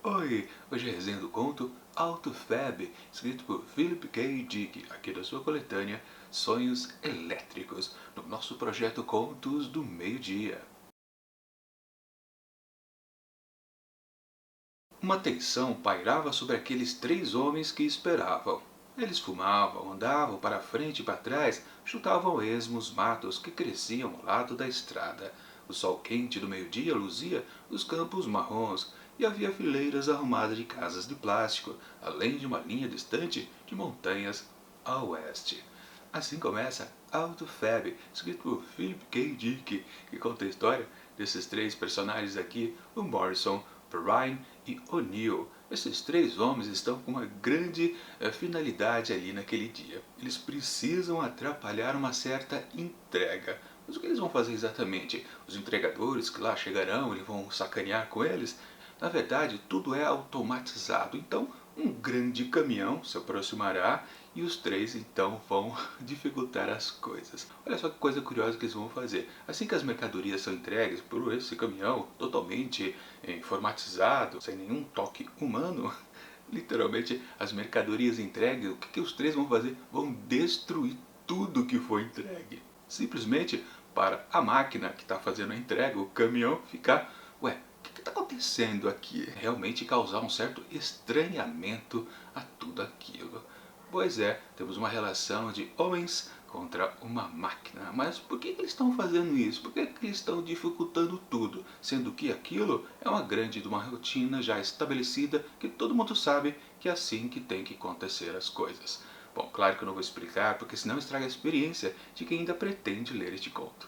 Oi, hoje é a resenha do conto AutoFab, escrito por Philip K. Dick, aqui da sua coletânea Sonhos Elétricos, no nosso projeto Contos do Meio-Dia. Uma tensão pairava sobre aqueles três homens que esperavam. Eles fumavam, andavam para frente e para trás, chutavam a esmo os matos que cresciam ao lado da estrada. O sol quente do meio-dia luzia os campos marrons e havia fileiras arrumadas de casas de plástico, além de uma linha distante de montanhas a oeste. Assim começa AutoFab, escrito por Philip K. Dick, que conta a história desses três personagens aqui, o Morrison, Ryan e O'Neill. Esses três homens estão com uma grande finalidade ali naquele dia. Eles precisam atrapalhar uma certa entrega. Mas o que eles vão fazer exatamente? Os entregadores que lá chegarão, eles vão sacanear com eles? Na verdade, tudo é automatizado. Então, um grande caminhão se aproximará e os três então vão dificultar as coisas. Olha só que coisa curiosa que eles vão fazer. Assim que as mercadorias são entregues por esse caminhão totalmente informatizado, sem nenhum toque humano, literalmente as mercadorias entregues, o que os três vão fazer? Vão destruir tudo que foi entregue. Simplesmente para a máquina que está fazendo a entrega, o caminhão, ficar, ué, o que está acontecendo aqui? Realmente causar um certo estranhamento a tudo aquilo. Pois é, temos uma relação de homens contra uma máquina. Mas por que eles estão fazendo isso? Por que eles estão dificultando tudo? Sendo que aquilo é uma rotina já estabelecida que todo mundo sabe que é assim que tem que acontecer as coisas. Bom, claro que eu não vou explicar, porque senão estraga a experiência de quem ainda pretende ler este conto.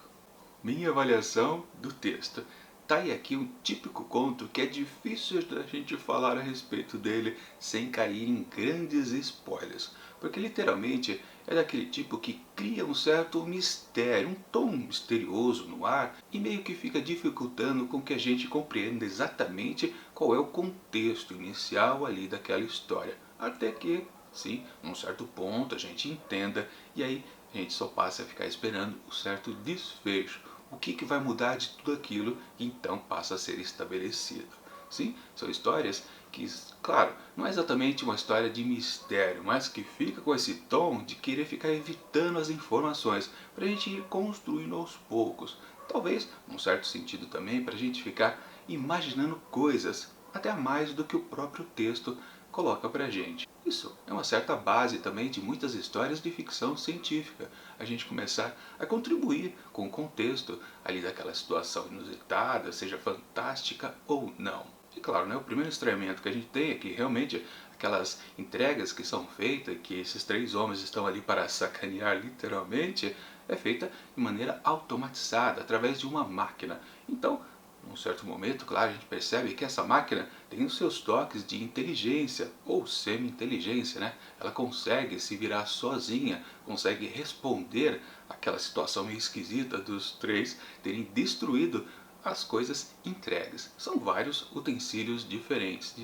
Minha avaliação do texto. Tá aí aqui um típico conto que é difícil da gente falar a respeito dele sem cair em grandes spoilers, porque literalmente é daquele tipo que cria um certo mistério, um tom misterioso no ar e meio que fica dificultando com que a gente compreenda exatamente qual é o contexto inicial ali daquela história, até que, sim, num certo ponto a gente entenda e aí a gente só passa a ficar esperando o certo desfecho. O que vai mudar de tudo aquilo que então passa a ser estabelecido. Sim, são histórias que, claro, não é exatamente uma história de mistério, mas que fica com esse tom de querer ficar evitando as informações, para a gente ir construindo aos poucos. Talvez, num certo sentido também, para a gente ficar imaginando coisas, até mais do que o próprio texto coloca para a gente. Isso é uma certa base também de muitas histórias de ficção científica. A gente começar a contribuir com o contexto ali daquela situação inusitada, seja fantástica ou não. E claro, né, o primeiro estranhamento que a gente tem é que realmente aquelas entregas que são feitas, que esses três homens estão ali para sacanear literalmente, é feita de maneira automatizada, através de uma máquina. Então, num certo momento, claro, a gente percebe que essa máquina tem os seus toques de inteligência ou semi-inteligência, né? Ela consegue se virar sozinha, consegue responder àquela situação meio esquisita dos três terem destruído as coisas entregues. São vários utensílios diferentes,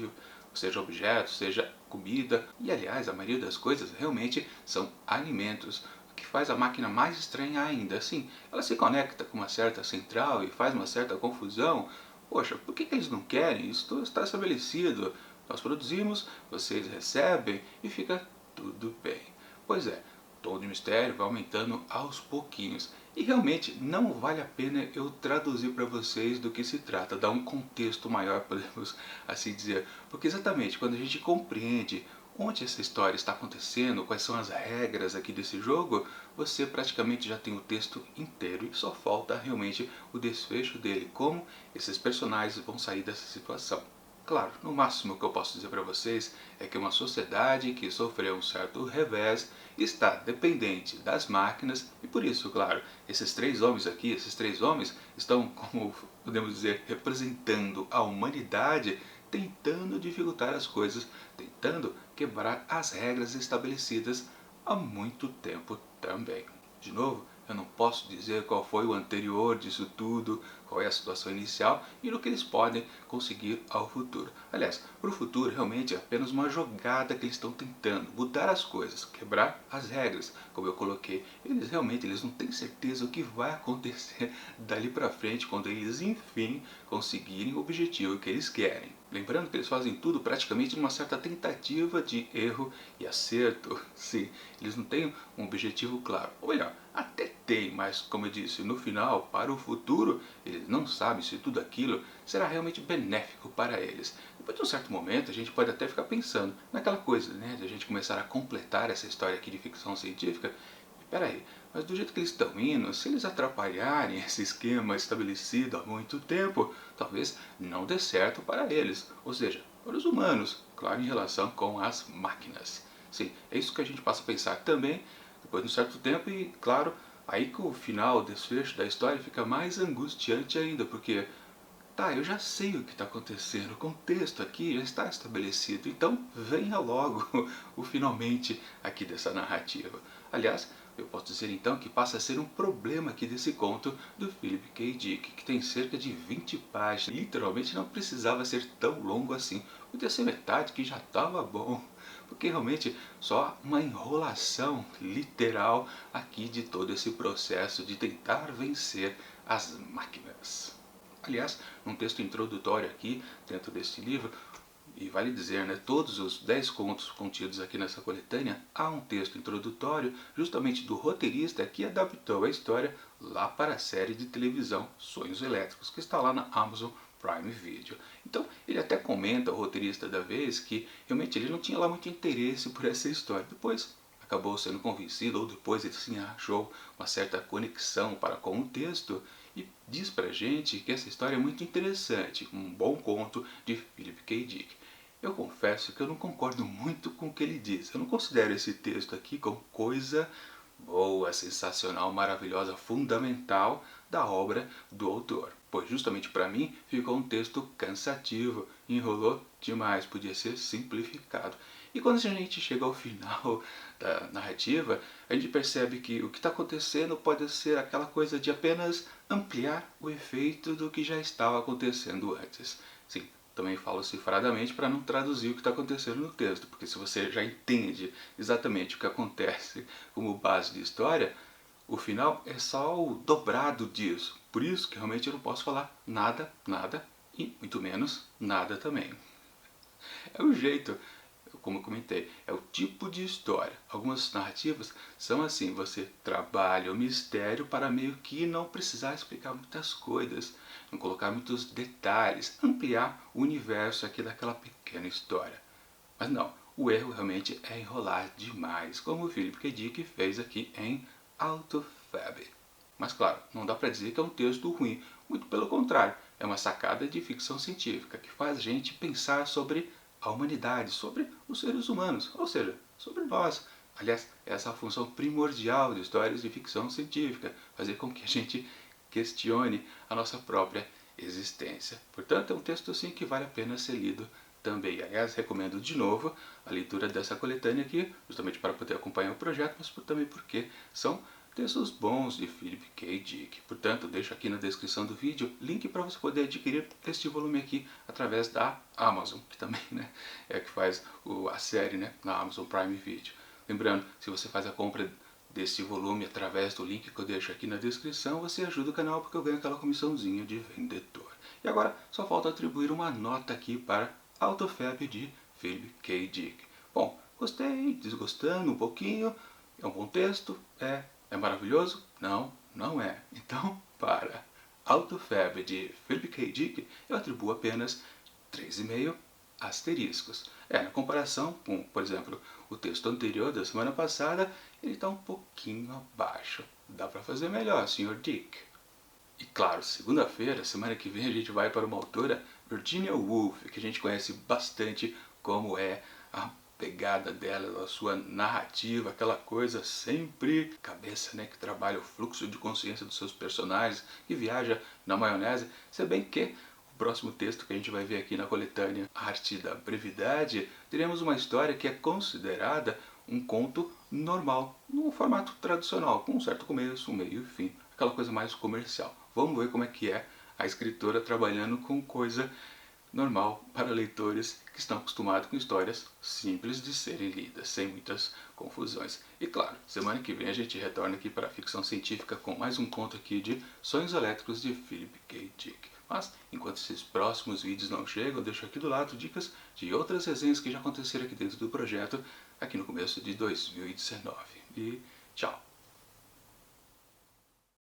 seja objetos, seja comida, e aliás, a maioria das coisas realmente são alimentos. Que faz a máquina mais estranha ainda. Assim, ela se conecta com uma certa central e faz uma certa confusão. Poxa, por que eles não querem? Isso está estabelecido. Nós produzimos, vocês recebem e fica tudo bem. Pois é, o tom de mistério vai aumentando aos pouquinhos. E realmente não vale a pena eu traduzir para vocês do que se trata, dar um contexto maior, podemos assim dizer. Porque exatamente quando a gente compreende onde essa história está acontecendo, quais são as regras aqui desse jogo, você praticamente já tem o texto inteiro e só falta realmente o desfecho dele, como esses personagens vão sair dessa situação. Claro, no máximo que eu posso dizer para vocês é que uma sociedade que sofreu um certo revés está dependente das máquinas e por isso, claro, esses três homens aqui, esses três homens estão, como podemos dizer, representando a humanidade, tentando dificultar as coisas, tentando quebrar as regras estabelecidas há muito tempo também. De novo, eu não posso dizer qual foi o anterior disso tudo, qual é a situação inicial e no que eles podem conseguir ao futuro. Aliás, para o futuro realmente é apenas uma jogada que eles estão tentando, mudar as coisas, quebrar as regras, como eu coloquei. Eles não têm certeza o que vai acontecer dali para frente quando eles enfim conseguirem o objetivo que eles querem. Lembrando que eles fazem tudo praticamente numa certa tentativa de erro e acerto. Sim, eles não têm um objetivo claro. Ou melhor, até tem, mas como eu disse, no final, para o futuro, eles não sabem se tudo aquilo será realmente benéfico para eles. Depois de um certo momento, a gente pode até ficar pensando naquela coisa, né, de a gente começar a completar essa história aqui de ficção científica. Peraí, mas do jeito que eles estão indo, se eles atrapalharem esse esquema estabelecido há muito tempo, talvez não dê certo para eles, ou seja, para os humanos, claro, em relação com as máquinas. Sim, é isso que a gente passa a pensar também, depois de um certo tempo, e claro, aí que o final, o desfecho da história fica mais angustiante ainda, porque tá, eu já sei o que está acontecendo, o contexto aqui já está estabelecido, então venha logo o finalmente aqui dessa narrativa. Aliás, eu posso dizer então que passa a ser um problema aqui desse conto do Philip K. Dick, que tem cerca de 20 páginas. Literalmente não precisava ser tão longo assim, podia ser metade que já estava bom, porque realmente só uma enrolação literal aqui de todo esse processo de tentar vencer as máquinas. Aliás, num texto introdutório aqui, dentro deste livro, e vale dizer, né, todos os 10 contos contidos aqui nessa coletânea, há um texto introdutório justamente do roteirista que adaptou a história lá para a série de televisão Sonhos Elétricos, que está lá na Amazon Prime Video. Então, ele até comenta, o roteirista da vez, que realmente ele não tinha lá muito interesse por essa história. Depois acabou sendo convencido, ou depois ele sim achou uma certa conexão para com o texto, e diz pra gente que essa história é muito interessante, um bom conto de Philip K. Dick. Eu confesso que eu não concordo muito com o que ele diz. Eu não considero esse texto aqui como coisa boa, sensacional, maravilhosa, fundamental da obra do autor. Pois justamente para mim ficou um texto cansativo, enrolou demais, podia ser simplificado. E quando a gente chega ao final da narrativa, a gente percebe que o que está acontecendo pode ser aquela coisa de apenas ampliar o efeito do que já estava acontecendo antes. Sim, também falo cifradamente para não traduzir o que está acontecendo no texto, porque se você já entende exatamente o que acontece como base de história, o final é só o dobrado disso. Por isso que realmente eu não posso falar nada, nada e muito menos nada também. É o jeito, como eu comentei, é o tipo de história. Algumas narrativas são assim, você trabalha o mistério para meio que não precisar explicar muitas coisas, não colocar muitos detalhes, ampliar o universo aqui daquela pequena história. Mas não, o erro realmente é enrolar demais, como o Philip K. Dick fez aqui em Autophagy. Mas claro, não dá para dizer que é um texto ruim, muito pelo contrário, é uma sacada de ficção científica que faz a gente pensar sobre a humanidade, sobre os seres humanos, ou seja, sobre nós. Aliás, essa é a função primordial de histórias de ficção científica, fazer com que a gente questione a nossa própria existência. Portanto, é um texto sim que vale a pena ser lido também. Aliás, recomendo de novo a leitura dessa coletânea aqui, justamente para poder acompanhar o projeto, mas também porque são textos bons de Philip K. Dick. Portanto, deixo aqui na descrição do vídeo link para você poder adquirir este volume aqui através da Amazon, que também, né, é a que faz a série, né, na Amazon Prime Video. Lembrando, se você faz a compra desse volume através do link que eu deixo aqui na descrição, você ajuda o canal porque eu ganho aquela comissãozinha de vendedor. E agora só falta atribuir uma nota aqui para Autophagy de Philip K. Dick. Bom, gostei, desgostando um pouquinho, é um bom texto, é maravilhoso? Não, não é. Então, para Autophagy de Philip K. Dick, eu atribuo apenas 3,5 asteriscos. Na comparação com, por exemplo, o texto anterior da semana passada, ele está um pouquinho abaixo. Dá para fazer melhor, Sr. Dick. E claro, segunda-feira, semana que vem, a gente vai para uma autora, Virginia Woolf, que a gente conhece bastante como é a pegada dela, a sua narrativa, aquela coisa sempre cabeça, né, que trabalha o fluxo de consciência dos seus personagens, que viaja na maionese, se bem que o próximo texto que a gente vai ver aqui na coletânea Arte da Brevidade, teremos uma história que é considerada um conto normal, num formato tradicional, com um certo começo, um meio e fim, aquela coisa mais comercial. Vamos ver como é que é a escritora trabalhando com coisa normal para leitores que estão acostumados com histórias simples de serem lidas, sem muitas confusões. E claro, semana que vem a gente retorna aqui para a ficção científica com mais um conto aqui de Sonhos Elétricos de Philip K. Dick. Mas, enquanto esses próximos vídeos não chegam, eu deixo aqui do lado dicas de outras resenhas que já aconteceram aqui dentro do projeto, aqui no começo de 2019. E tchau!